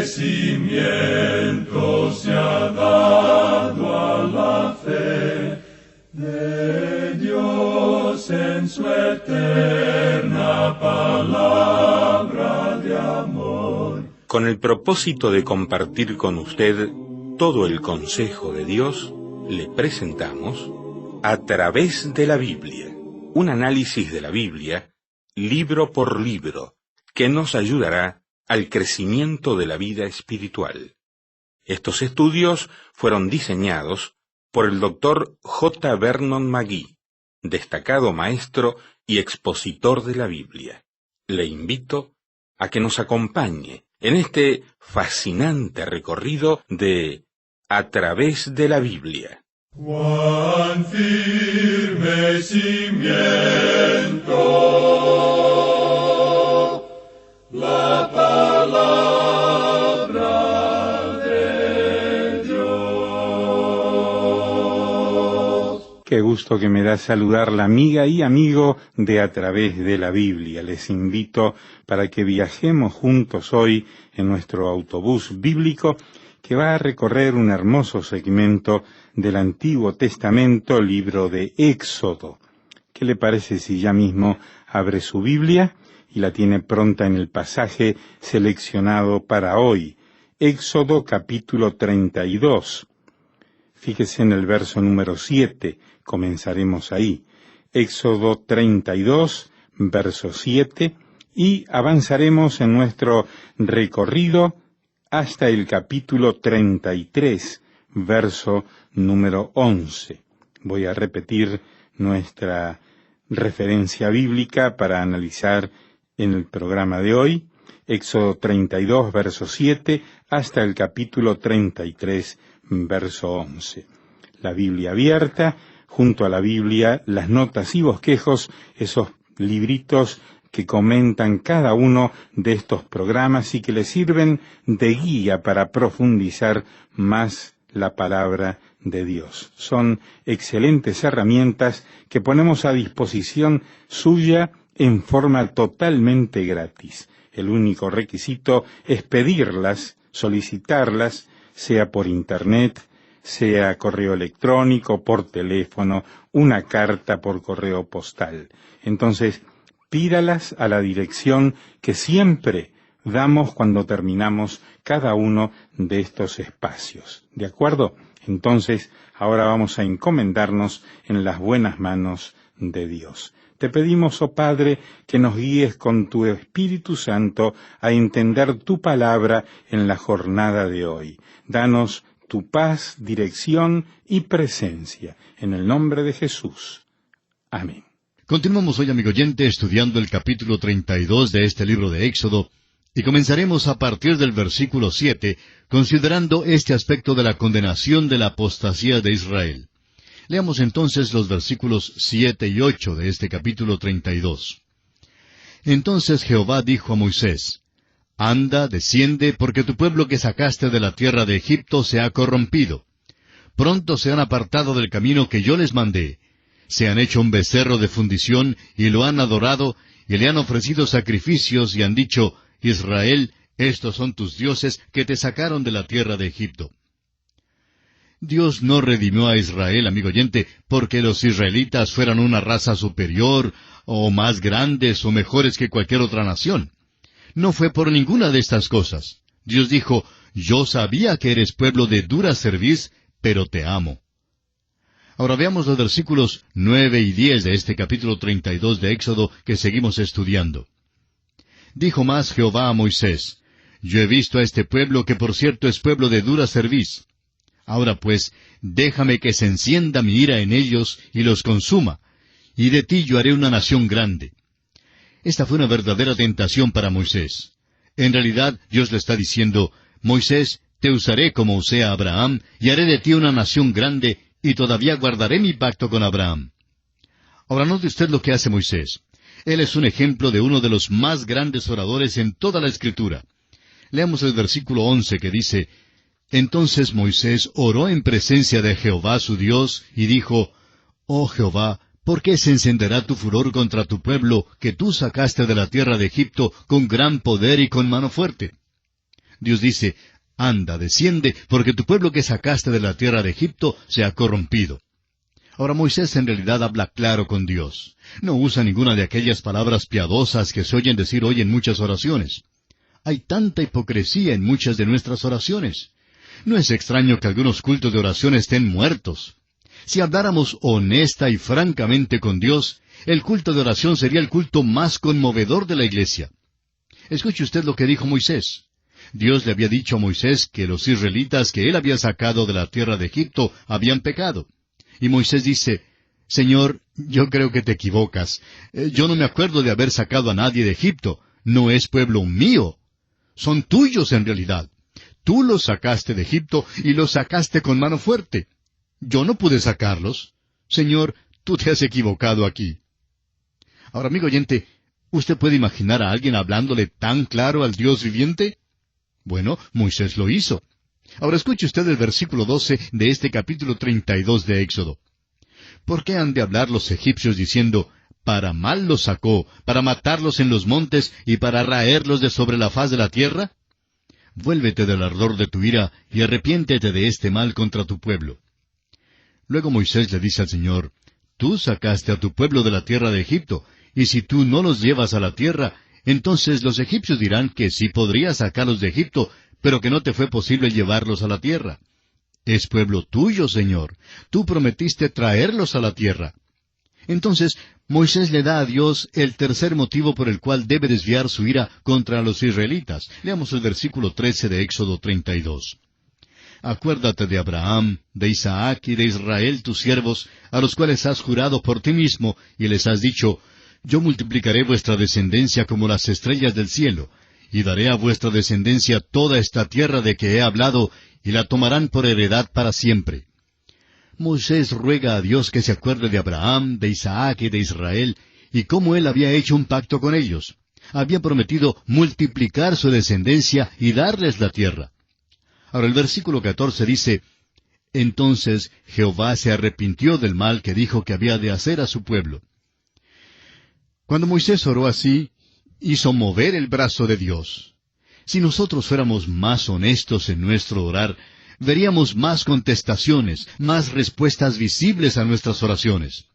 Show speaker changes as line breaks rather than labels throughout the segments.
crecimiento se ha dado a la fe de Dios en su eterna palabra de amor.
Con el propósito de compartir con usted todo el consejo de Dios, le presentamos A través de la Biblia, un análisis de la Biblia, libro por libro, que nos ayudará al crecimiento de la vida espiritual. Estos estudios fueron diseñados por el Dr. J. Vernon McGee, destacado maestro y expositor de la Biblia. Le invito a que nos acompañe en este fascinante recorrido de A través de la Biblia.
Cuán firme cimiento la palabra de Dios.
Qué gusto que me da saludar la amiga y amigo de A través de la Biblia. Les invito para que viajemos juntos hoy en nuestro autobús bíblico que va a recorrer un hermoso segmento del Antiguo Testamento, libro de Éxodo. ¿Qué le parece si ya mismo abre su Biblia y la tiene pronta en el pasaje seleccionado para hoy? Éxodo capítulo 32. Fíjese en el verso número 7, comenzaremos ahí. Éxodo 32, verso 7, y avanzaremos en nuestro recorrido hasta el capítulo 33, verso número 11. Voy a repetir nuestra referencia bíblica para analizar en el programa de hoy, Éxodo 32, verso 7, hasta el capítulo 33, verso 11. La Biblia abierta, junto a la Biblia, las notas y bosquejos, esos libritos que comentan cada uno de estos programas y que les sirven de guía para profundizar más la palabra de Dios. Son excelentes herramientas que ponemos a disposición suya en forma totalmente gratis. El único requisito es pedirlas, solicitarlas, sea por internet, sea correo electrónico, por teléfono, una carta por correo postal. Entonces, pídalas a la dirección que siempre damos cuando terminamos cada uno de estos espacios. ¿De acuerdo? Entonces, ahora vamos a encomendarnos en las buenas manos de Dios. Te pedimos, oh Padre, que nos guíes con tu Espíritu Santo a entender tu palabra en la jornada de hoy. Danos tu paz, dirección y presencia. En el nombre de Jesús. Amén.
Continuamos hoy, amigo oyente, estudiando el capítulo 32 de este libro de Éxodo, y comenzaremos a partir del versículo 7, considerando este aspecto de la condenación de la apostasía de Israel. Leamos entonces los versículos 7 y 8 de este capítulo 32. Entonces Jehová dijo a Moisés: Anda, desciende, porque tu pueblo que sacaste de la tierra de Egipto se ha corrompido. Pronto se han apartado del camino que yo les mandé. Se han hecho un becerro de fundición, y lo han adorado, y le han ofrecido sacrificios, y han dicho: Israel, estos son tus dioses que te sacaron de la tierra de Egipto. Dios no redimió a Israel, amigo oyente, porque los israelitas fueran una raza superior, o más grandes o mejores que cualquier otra nación. No fue por ninguna de estas cosas. Dios dijo: Yo sabía que eres pueblo de dura cerviz, pero te amo. Ahora veamos los versículos 9 y 10 de este capítulo 32 de Éxodo que seguimos estudiando. Dijo más Jehová a Moisés: Yo he visto a este pueblo, que por cierto es pueblo de dura cerviz. Ahora pues, déjame que se encienda mi ira en ellos y los consuma, y de ti yo haré una nación grande. Esta fue una verdadera tentación para Moisés. En realidad, Dios le está diciendo: Moisés, te usaré como usé a Abraham, y haré de ti una nación grande, y todavía guardaré mi pacto con Abraham. Ahora note usted lo que hace Moisés. Él es un ejemplo de uno de los más grandes oradores en toda la Escritura. Leamos el versículo 11 que dice: Entonces Moisés oró en presencia de Jehová su Dios, y dijo: Oh Jehová, ¿por qué se encenderá tu furor contra tu pueblo, que tú sacaste de la tierra de Egipto con gran poder y con mano fuerte? Dios dice, anda, desciende, porque tu pueblo que sacaste de la tierra de Egipto se ha corrompido. Ahora Moisés en realidad habla claro con Dios. No usa ninguna de aquellas palabras piadosas que se oyen decir hoy en muchas oraciones. Hay tanta hipocresía en muchas de nuestras oraciones. No es extraño que algunos cultos de oración estén muertos. Si habláramos honesta y francamente con Dios, el culto de oración sería el culto más conmovedor de la iglesia. Escuche usted lo que dijo Moisés. Dios le había dicho a Moisés que los israelitas que él había sacado de la tierra de Egipto habían pecado. Y Moisés dice, Señor, yo creo que te equivocas. Yo no me acuerdo de haber sacado a nadie de Egipto. No es pueblo mío. Son tuyos en realidad. Tú los sacaste de Egipto y los sacaste con mano fuerte. Yo no pude sacarlos. Señor, tú te has equivocado aquí. Ahora, amigo oyente, ¿usted puede imaginar a alguien hablándole tan claro al Dios viviente? Bueno, Moisés lo hizo. Ahora escuche usted el versículo 12 de este capítulo 32 de Éxodo. ¿Por qué han de hablar los egipcios diciendo, para mal los sacó, para matarlos en los montes y para raerlos de sobre la faz de la tierra? Vuélvete del ardor de tu ira y arrepiéntete de este mal contra tu pueblo. Luego Moisés le dice al Señor, tú sacaste a tu pueblo de la tierra de Egipto, y si tú no los llevas a la tierra, entonces los egipcios dirán que sí podrías sacarlos de Egipto, pero que no te fue posible llevarlos a la tierra. Es pueblo tuyo, Señor. Tú prometiste traerlos a la tierra. Entonces, Moisés le da a Dios el tercer motivo por el cual debe desviar su ira contra los israelitas. Leamos el versículo 13 de Éxodo 32. Acuérdate de Abraham, de Isaac y de Israel tus siervos, a los cuales has jurado por ti mismo, y les has dicho, yo multiplicaré vuestra descendencia como las estrellas del cielo, y daré a vuestra descendencia toda esta tierra de que he hablado, y la tomarán por heredad para siempre. Moisés ruega a Dios que se acuerde de Abraham, de Isaac y de Israel, y cómo él había hecho un pacto con ellos. Había prometido multiplicar su descendencia y darles la tierra. Ahora el versículo 14 dice, entonces Jehová se arrepintió del mal que dijo que había de hacer a su pueblo. Cuando Moisés oró así, hizo mover el brazo de Dios. Si nosotros fuéramos más honestos en nuestro orar, veríamos más contestaciones, más respuestas visibles a nuestras oraciones.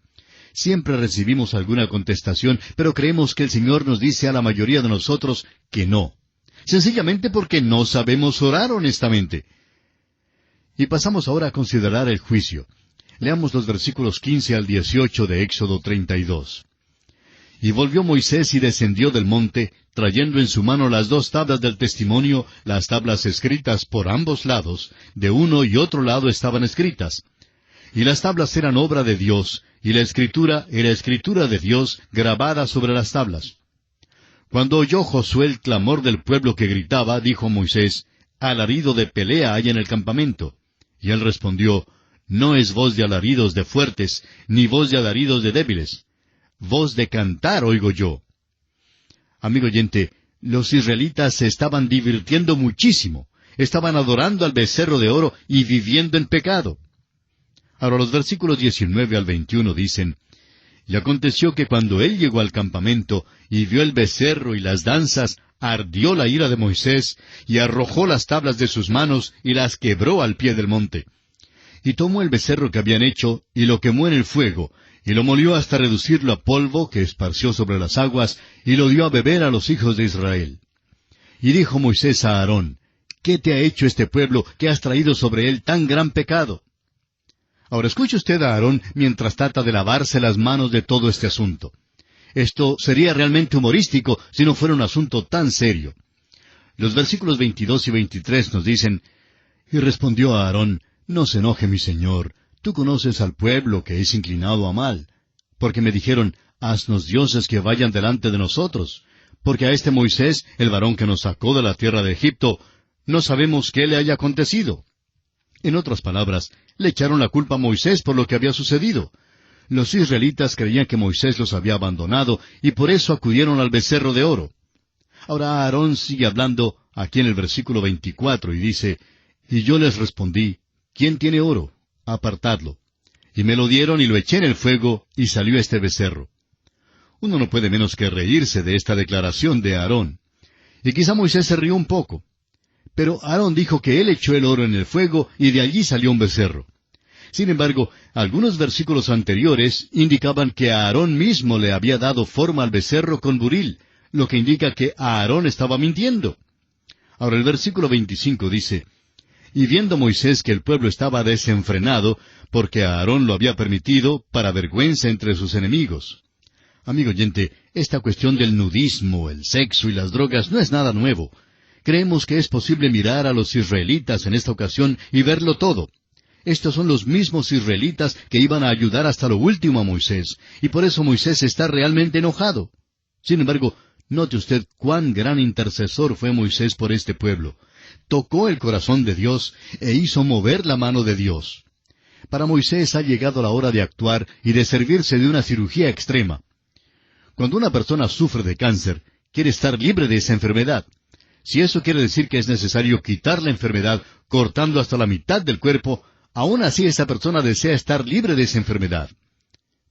Siempre recibimos alguna contestación, pero creemos que el Señor nos dice a la mayoría de nosotros que no. Sencillamente porque no sabemos orar honestamente. Y pasamos ahora a considerar el juicio. Leamos los versículos 15 al 18 de Éxodo 32. Y volvió Moisés y descendió del monte, trayendo en su mano las 2 tablas del testimonio, las tablas escritas por ambos lados, de uno y otro lado estaban escritas. Y las tablas eran obra de Dios, y la escritura era escritura de Dios grabada sobre las tablas. Cuando oyó Josué el clamor del pueblo que gritaba, dijo Moisés, alarido de pelea hay en el campamento. Y él respondió, no es voz de alaridos de fuertes, ni voz de alaridos de débiles. Voz de cantar oigo yo. Amigo oyente, los israelitas se estaban divirtiendo muchísimo. Estaban adorando al becerro de oro y viviendo en pecado. Ahora los versículos 19 al 21 dicen, y aconteció que cuando él llegó al campamento y vio el becerro y las danzas, ardió la ira de Moisés, y arrojó las tablas de sus manos y las quebró al pie del monte. Y tomó el becerro que habían hecho, y lo quemó en el fuego, y lo molió hasta reducirlo a polvo que esparció sobre las aguas, y lo dio a beber a los hijos de Israel. Y dijo Moisés a Aarón, ¿qué te ha hecho este pueblo que has traído sobre él tan gran pecado? Ahora escuche usted a Aarón mientras trata de lavarse las manos de todo este asunto. Esto sería realmente humorístico si no fuera un asunto tan serio. Los versículos 22 y 23 nos dicen, y respondió a Aarón, no se enoje mi señor, tú conoces al pueblo que es inclinado a mal. Porque me dijeron, haznos dioses que vayan delante de nosotros. Porque a este Moisés, el varón que nos sacó de la tierra de Egipto, no sabemos qué le haya acontecido. En otras palabras, le echaron la culpa a Moisés por lo que había sucedido. Los israelitas creían que Moisés los había abandonado y por eso acudieron al becerro de oro. Ahora Aarón sigue hablando aquí en el versículo 24 y dice, y yo les respondí, ¿quién tiene oro? Apartadlo. Y me lo dieron y lo eché en el fuego y salió este becerro. Uno no puede menos que reírse de esta declaración de Aarón. Y quizá Moisés se rió un poco. Pero Aarón dijo que él echó el oro en el fuego y de allí salió un becerro. Sin embargo, algunos versículos anteriores indicaban que Aarón mismo le había dado forma al becerro con buril, lo que indica que Aarón estaba mintiendo. Ahora el versículo 25 dice, «Y viendo Moisés que el pueblo estaba desenfrenado, porque Aarón lo había permitido, para vergüenza entre sus enemigos». Amigo oyente, esta cuestión del nudismo, el sexo y las drogas no es nada nuevo. Creemos que es posible mirar a los israelitas en esta ocasión y verlo todo. Estos son los mismos israelitas que iban a ayudar hasta lo último a Moisés, y por eso Moisés está realmente enojado. Sin embargo, note usted cuán gran intercesor fue Moisés por este pueblo. Tocó el corazón de Dios e hizo mover la mano de Dios. Para Moisés ha llegado la hora de actuar y de servirse de una cirugía extrema. Cuando una persona sufre de cáncer, quiere estar libre de esa enfermedad. Si eso quiere decir que es necesario quitar la enfermedad, cortando hasta la mitad del cuerpo, aún así esa persona desea estar libre de esa enfermedad.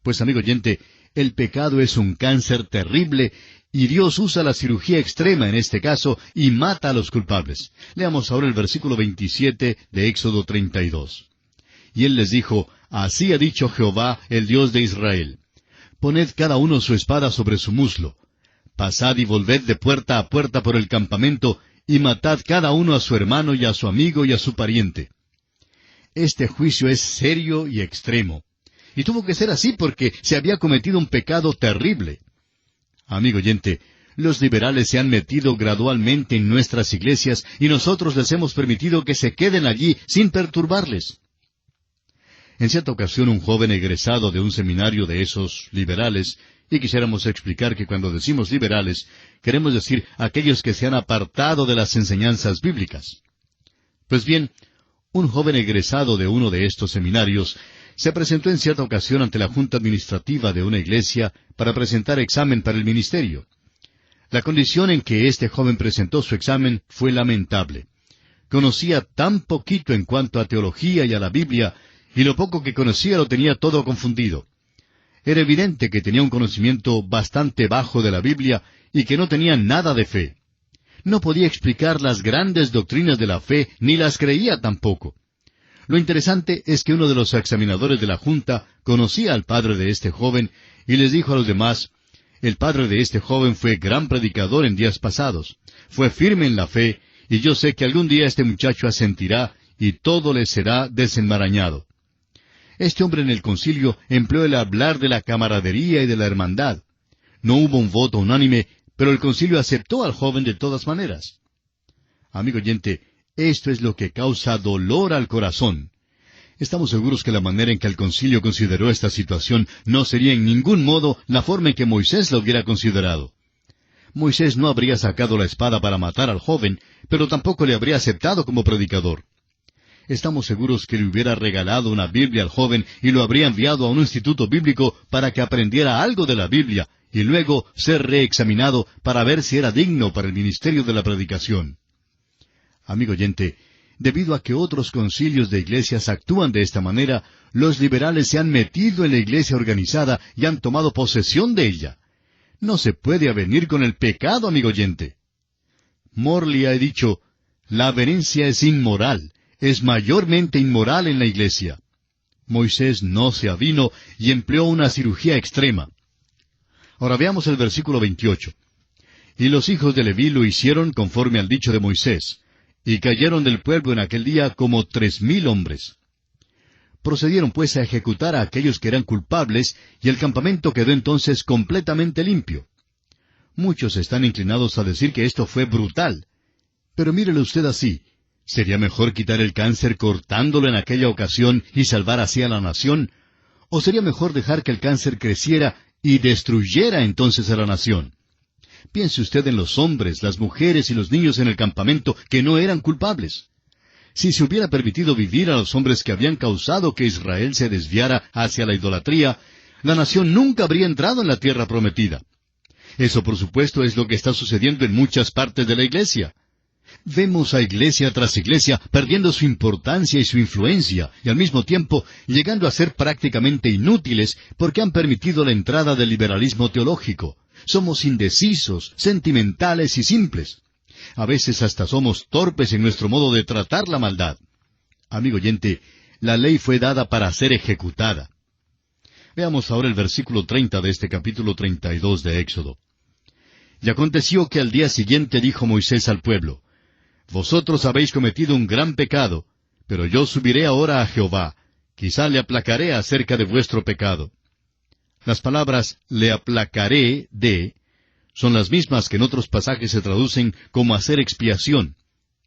Pues amigo oyente, el pecado es un cáncer terrible y Dios usa la cirugía extrema en este caso y mata a los culpables. Leamos ahora el versículo 27 de Éxodo 32. Y él les dijo, «Así ha dicho Jehová, el Dios de Israel. Poned cada uno su espada sobre su muslo. Pasad y volved de puerta a puerta por el campamento, y matad cada uno a su hermano y a su amigo y a su pariente». Este juicio es serio y extremo. Y tuvo que ser así porque se había cometido un pecado terrible. Amigo oyente, los liberales se han metido gradualmente en nuestras iglesias y nosotros les hemos permitido que se queden allí sin perturbarles. En cierta ocasión un joven egresado de un seminario de esos liberales, y quisiéramos explicar que cuando decimos liberales, queremos decir aquellos que se han apartado de las enseñanzas bíblicas. Pues bien, un joven egresado de uno de estos seminarios se presentó en cierta ocasión ante la junta administrativa de una iglesia para presentar examen para el ministerio. La condición en que este joven presentó su examen fue lamentable. Conocía tan poquito en cuanto a teología y a la Biblia, y lo poco que conocía lo tenía todo confundido. Era evidente que tenía un conocimiento bastante bajo de la Biblia y que no tenía nada de fe. No podía explicar las grandes doctrinas de la fe, ni las creía tampoco. Lo interesante es que uno de los examinadores de la junta conocía al padre de este joven y les dijo a los demás, «El padre de este joven fue gran predicador en días pasados, fue firme en la fe, y yo sé que algún día este muchacho asentirá y todo le será desenmarañado». Este hombre en el concilio empleó el hablar de la camaradería y de la hermandad. No hubo un voto unánime, pero el concilio aceptó al joven de todas maneras. Amigo oyente, esto es lo que causa dolor al corazón. Estamos seguros que la manera en que el concilio consideró esta situación no sería en ningún modo la forma en que Moisés la hubiera considerado. Moisés no habría sacado la espada para matar al joven, pero tampoco le habría aceptado como predicador. Estamos seguros que le hubiera regalado una Biblia al joven y lo habría enviado a un instituto bíblico para que aprendiera algo de la Biblia y luego ser reexaminado para ver si era digno para el ministerio de la predicación. Amigo oyente, debido a que otros concilios de iglesias actúan de esta manera, los liberales se han metido en la iglesia organizada y han tomado posesión de ella. No se puede avenir con el pecado, amigo oyente. Morley ha dicho, «La averencia es inmoral, es mayormente inmoral en la iglesia». Moisés no se avino y empleó una cirugía extrema. Ahora veamos el versículo 28. «Y los hijos de Leví lo hicieron conforme al dicho de Moisés, y cayeron del pueblo en aquel día como 3,000 hombres». Procedieron pues a ejecutar a aquellos que eran culpables, y el campamento quedó entonces completamente limpio. Muchos están inclinados a decir que esto fue brutal. Pero mírelo usted así. ¿Sería mejor quitar el cáncer cortándolo en aquella ocasión y salvar así a la nación? ¿O sería mejor dejar que el cáncer creciera y destruyera entonces a la nación? Piense usted en los hombres, las mujeres y los niños en el campamento que no eran culpables. Si se hubiera permitido vivir a los hombres que habían causado que Israel se desviara hacia la idolatría, la nación nunca habría entrado en la tierra prometida. Eso, por supuesto, es lo que está sucediendo en muchas partes de la iglesia. Vemos a iglesia tras iglesia perdiendo su importancia y su influencia, y al mismo tiempo llegando a ser prácticamente inútiles porque han permitido la entrada del liberalismo teológico. Somos indecisos, sentimentales y simples. A veces hasta somos torpes en nuestro modo de tratar la maldad. Amigo oyente, la ley fue dada para ser ejecutada. Veamos ahora el versículo 30 de este capítulo 32 de Éxodo. Y aconteció que al día siguiente dijo Moisés al pueblo, Vosotros habéis cometido un gran pecado, pero yo subiré ahora a Jehová, quizá le aplacaré acerca de vuestro pecado. Las palabras le aplacaré de son las mismas que en otros pasajes se traducen como hacer expiación.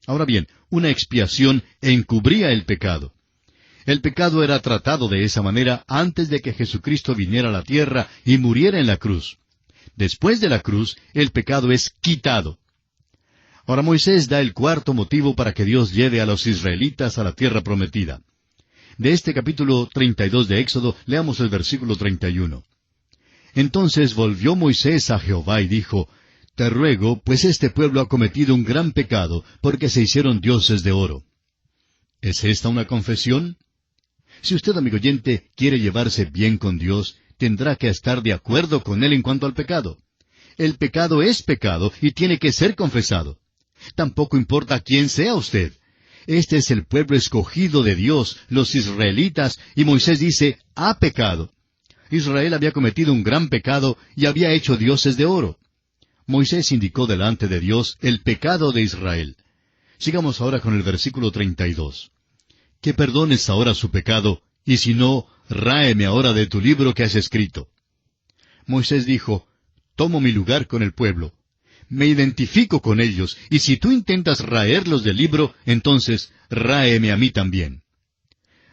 Ahora bien, una expiación encubría el pecado. El pecado era tratado de esa manera antes de que Jesucristo viniera a la tierra y muriera en la cruz. Después de la cruz, el pecado es quitado. Ahora Moisés da el cuarto motivo para que Dios lleve a los israelitas a la tierra prometida. De este capítulo 32 de Éxodo, leamos el versículo 31. Entonces volvió Moisés a Jehová y dijo, Te ruego, pues este pueblo ha cometido un gran pecado, porque se hicieron dioses de oro. ¿Es esta una confesión? Si usted, amigo oyente, quiere llevarse bien con Dios, tendrá que estar de acuerdo con Él en cuanto al pecado. El pecado es pecado y tiene que ser confesado. Tampoco importa quién sea usted. Este es el pueblo escogido de Dios, los israelitas, y Moisés dice, ha pecado. Israel había cometido un gran pecado y había hecho dioses de oro. Moisés indicó delante de Dios el pecado de Israel. Sigamos ahora con el versículo 32. Que perdones ahora su pecado, y si no, ráeme ahora de tu libro que has escrito. Moisés dijo, Tomo mi lugar con el pueblo. Me identifico con ellos, y si tú intentas raerlos del libro, entonces ráeme a mí también.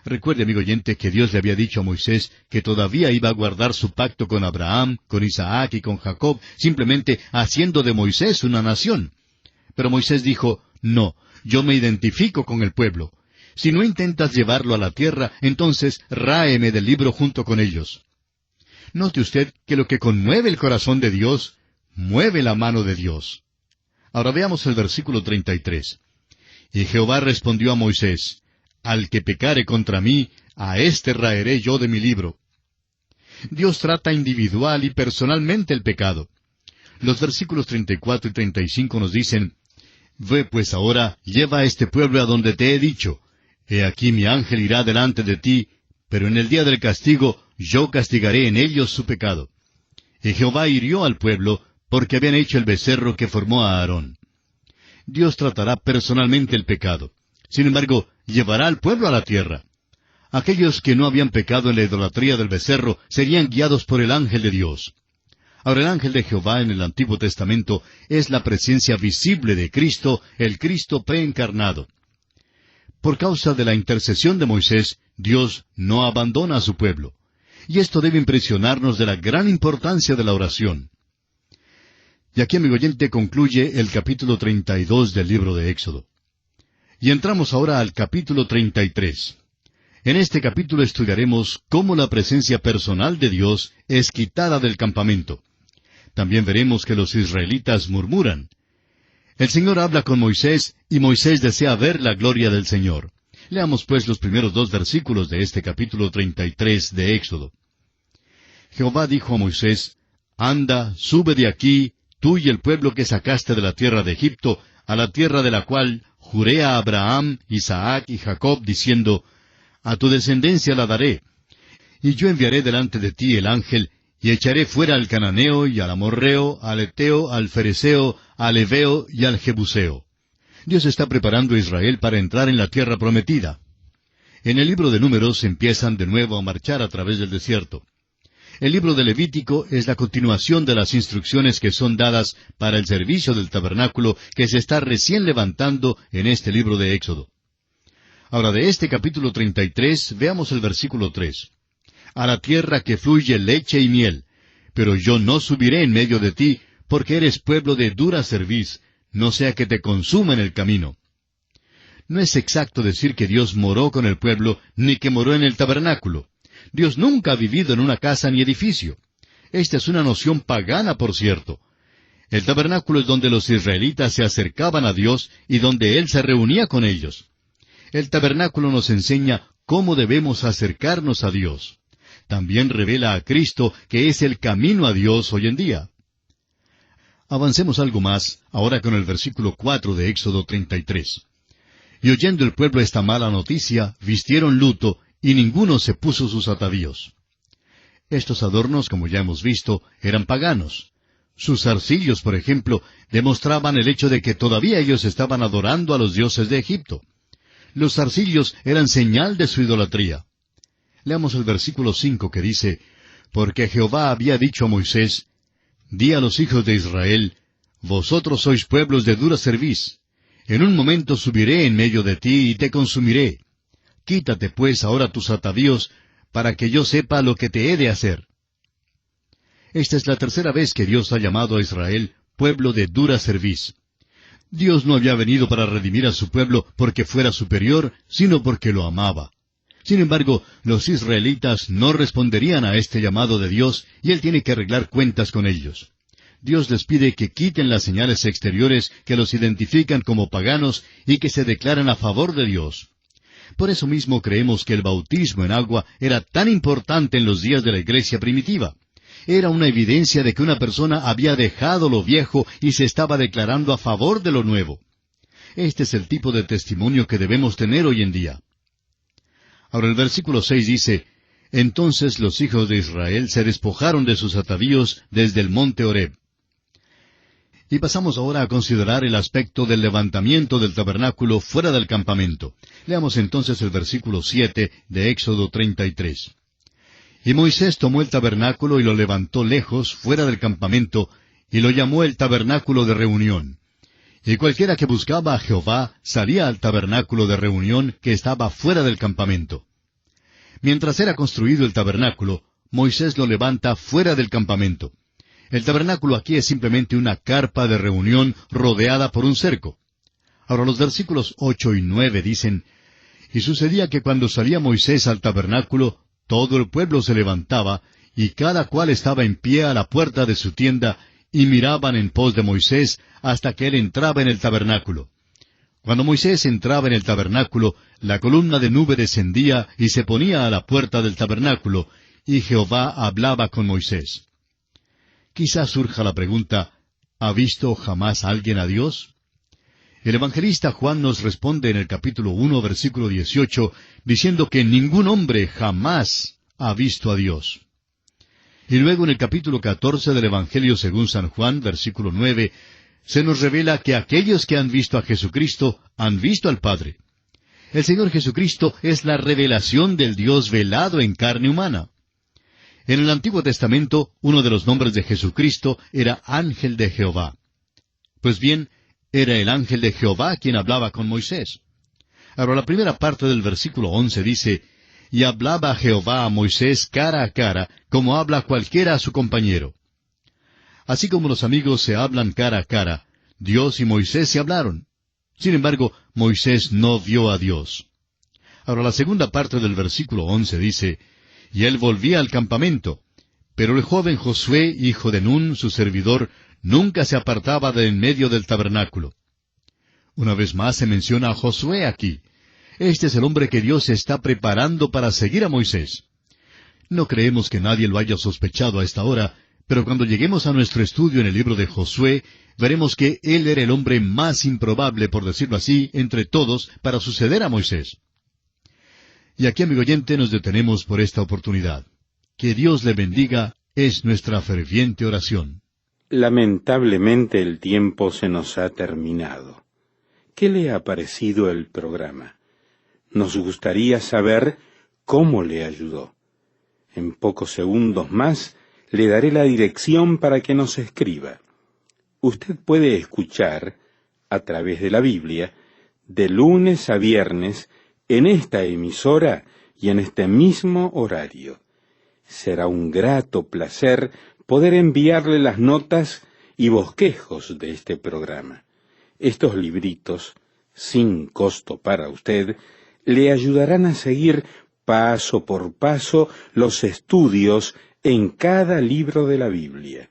Recuerde, amigo oyente, que Dios le había dicho a Moisés que todavía iba a guardar su pacto con Abraham, con Isaac y con Jacob, simplemente haciendo de Moisés una nación. Pero Moisés dijo, no, yo me identifico con el pueblo. Si no intentas llevarlo a la tierra, entonces ráeme del libro junto con ellos. Note usted que lo que conmueve el corazón de Dios, mueve la mano de Dios. Ahora veamos el versículo 33. Y Jehová respondió a Moisés, Al que pecare contra mí, a éste raeré yo de mi libro. Dios trata individual y personalmente el pecado. Los versículos 34 y 35 nos dicen, Ve pues ahora, lleva a este pueblo a donde te he dicho. He aquí mi ángel irá delante de ti, pero en el día del castigo yo castigaré en ellos su pecado. Y Jehová hirió al pueblo, porque habían hecho el becerro que formó a Aarón. Dios tratará personalmente el pecado. Sin embargo, llevará al pueblo a la tierra. Aquellos que no habían pecado en la idolatría del becerro serían guiados por el ángel de Dios. Ahora el ángel de Jehová en el Antiguo Testamento es la presencia visible de Cristo, el Cristo preencarnado. Por causa de la intercesión de Moisés, Dios no abandona a su pueblo. Y esto debe impresionarnos de la gran importancia de la oración. Y aquí, amigo oyente, concluye el capítulo 32 del libro de Éxodo. Y entramos ahora al capítulo 33. En este capítulo estudiaremos cómo la presencia personal de Dios es quitada del campamento. También veremos que los israelitas murmuran. El Señor habla con Moisés, y Moisés desea ver la gloria del Señor. Leamos pues los primeros 2 versículos de este capítulo 33 de Éxodo. Jehová dijo a Moisés, Anda, sube de aquí, tú y el pueblo que sacaste de la tierra de Egipto, a la tierra de la cual juré a Abraham, Isaac y Jacob, diciendo, A tu descendencia la daré. Y yo enviaré delante de ti el ángel, y echaré fuera al cananeo, y al amorreo, al eteo, al fereceo, al heveo y al jebuseo. Dios está preparando a Israel para entrar en la tierra prometida. En el libro de Números empiezan de nuevo a marchar a través del desierto. El libro de Levítico es la continuación de las instrucciones que son dadas para el servicio del tabernáculo que se está recién levantando en este libro de Éxodo. Ahora, de este capítulo 33, veamos el versículo 3. A la tierra que fluye leche y miel, pero yo no subiré en medio de ti, porque eres pueblo de dura cerviz, no sea que te consuma en el camino. No es exacto decir que Dios moró con el pueblo, ni que moró en el tabernáculo. Dios nunca ha vivido en una casa ni edificio. Esta es una noción pagana, por cierto. El tabernáculo es donde los israelitas se acercaban a Dios y donde Él se reunía con ellos. El tabernáculo nos enseña cómo debemos acercarnos a Dios. También revela a Cristo, que es el camino a Dios hoy en día. Avancemos algo más, ahora con el versículo 4 de Éxodo 33. Y oyendo el pueblo esta mala noticia, vistieron luto, y ninguno se puso sus atavíos. Estos adornos, como ya hemos visto, eran paganos. Sus zarcillos, por ejemplo, demostraban el hecho de que todavía ellos estaban adorando a los dioses de Egipto. Los zarcillos eran señal de su idolatría. Leamos el versículo 5 que dice, Porque Jehová había dicho a Moisés, Di a los hijos de Israel, Vosotros sois pueblos de dura cerviz. En un momento subiré en medio de ti y te consumiré. Quítate pues ahora tus atavíos, para que yo sepa lo que te he de hacer. Esta es la tercera vez que Dios ha llamado a Israel pueblo de dura cerviz. Dios no había venido para redimir a su pueblo porque fuera superior, sino porque lo amaba. Sin embargo, los israelitas no responderían a este llamado de Dios, y Él tiene que arreglar cuentas con ellos. Dios les pide que quiten las señales exteriores que los identifican como paganos y que se declaren a favor de Dios. Por eso mismo creemos que el bautismo en agua era tan importante en los días de la iglesia primitiva. Era una evidencia de que una persona había dejado lo viejo y se estaba declarando a favor de lo nuevo. Este es el tipo de testimonio que debemos tener hoy en día. Ahora el versículo 6 dice, Entonces los hijos de Israel se despojaron de sus atavíos desde el monte Horeb. Y pasamos ahora a considerar el aspecto del levantamiento del tabernáculo fuera del campamento. Leamos entonces el versículo 7 de Éxodo 33. Y Moisés tomó el tabernáculo y lo levantó lejos, fuera del campamento, y lo llamó el tabernáculo de reunión. Y cualquiera que buscaba a Jehová salía al tabernáculo de reunión que estaba fuera del campamento. Mientras era construido el tabernáculo, Moisés lo levanta fuera del campamento. El tabernáculo aquí es simplemente una carpa de reunión rodeada por un cerco. Ahora los versículos 8 y 9 dicen, Y sucedía que cuando salía Moisés al tabernáculo, todo el pueblo se levantaba, y cada cual estaba en pie a la puerta de su tienda, y miraban en pos de Moisés hasta que él entraba en el tabernáculo. Cuando Moisés entraba en el tabernáculo, la columna de nube descendía y se ponía a la puerta del tabernáculo, y Jehová hablaba con Moisés. Quizás surja la pregunta, ¿ha visto jamás alguien a Dios? El evangelista Juan nos responde en el capítulo 1, versículo 18, diciendo que ningún hombre jamás ha visto a Dios. Y luego en el capítulo 14 del Evangelio según San Juan, versículo 9, se nos revela que aquellos que han visto a Jesucristo han visto al Padre. El Señor Jesucristo es la revelación del Dios velado en carne humana. En el Antiguo Testamento, uno de los nombres de Jesucristo era Ángel de Jehová. Pues bien, era el ángel de Jehová quien hablaba con Moisés. Ahora la primera parte del versículo 11 dice, Y hablaba Jehová a Moisés cara a cara, como habla cualquiera a su compañero. Así como los amigos se hablan cara a cara, Dios y Moisés se hablaron. Sin embargo, Moisés no vio a Dios. Ahora la segunda parte del versículo 11 dice, Y él volvía al campamento, pero el joven Josué, hijo de Nun, su servidor, nunca se apartaba de en medio del tabernáculo. Una vez más se menciona a Josué aquí. Este es el hombre que Dios está preparando para seguir a Moisés. No creemos que nadie lo haya sospechado a esta hora, pero cuando lleguemos a nuestro estudio en el libro de Josué, veremos que él era el hombre más improbable, por decirlo así, entre todos, para suceder a Moisés. Y aquí, amigo oyente, nos detenemos por esta oportunidad. Que Dios le bendiga es nuestra ferviente oración.
Lamentablemente el tiempo se nos ha terminado. ¿Qué le ha parecido el programa? Nos gustaría saber cómo le ayudó. En pocos segundos más le daré la dirección para que nos escriba. Usted puede escuchar, a través de la Biblia, de lunes a viernes, en esta emisora y en este mismo horario. Será un grato placer poder enviarle las notas y bosquejos de este programa. Estos libritos, sin costo para usted, le ayudarán a seguir paso por paso los estudios en cada libro de la Biblia.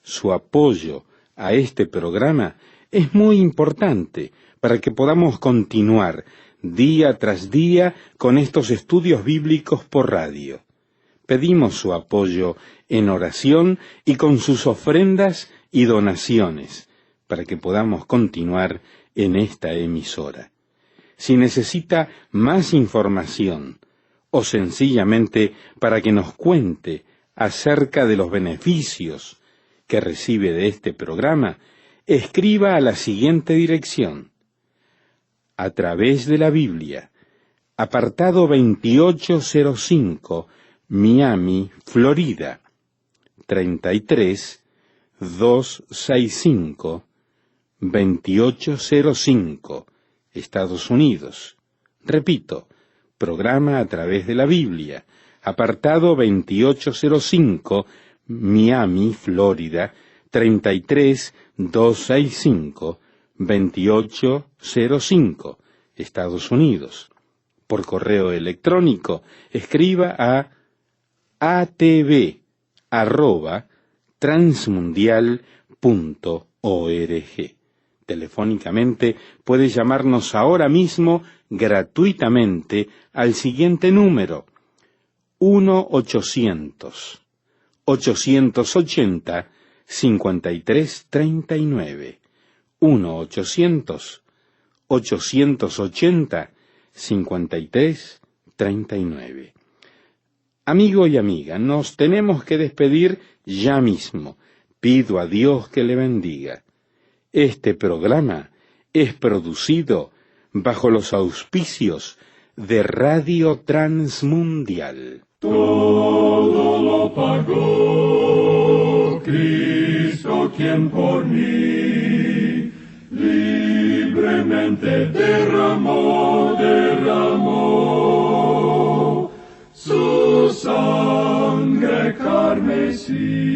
Su apoyo a este programa es muy importante para que podamos continuar día tras día con estos estudios bíblicos por radio. Pedimos su apoyo en oración y con sus ofrendas
y donaciones para que podamos continuar en esta emisora. Si necesita más información o sencillamente para que nos cuente acerca de los beneficios que recibe de este programa, escriba a la siguiente dirección: A través de la Biblia, apartado 2805, Miami, Florida, 33265, 2805, Estados Unidos. Repito, programa A través de la Biblia, apartado 2805, Miami, Florida, 33265, 2805, Estados Unidos. Por correo electrónico, escriba a atv@transmundial.org. Telefónicamente puede llamarnos ahora mismo gratuitamente al siguiente número: 1-800-880-5339. 1-800-880-5339. Amigo y amiga, nos tenemos que despedir ya mismo. Pido a Dios que le bendiga. Este programa es producido bajo los auspicios de Radio Transmundial.
Todo lo pagó Cristo, quien por mí libremente derramó su sangre carmesí.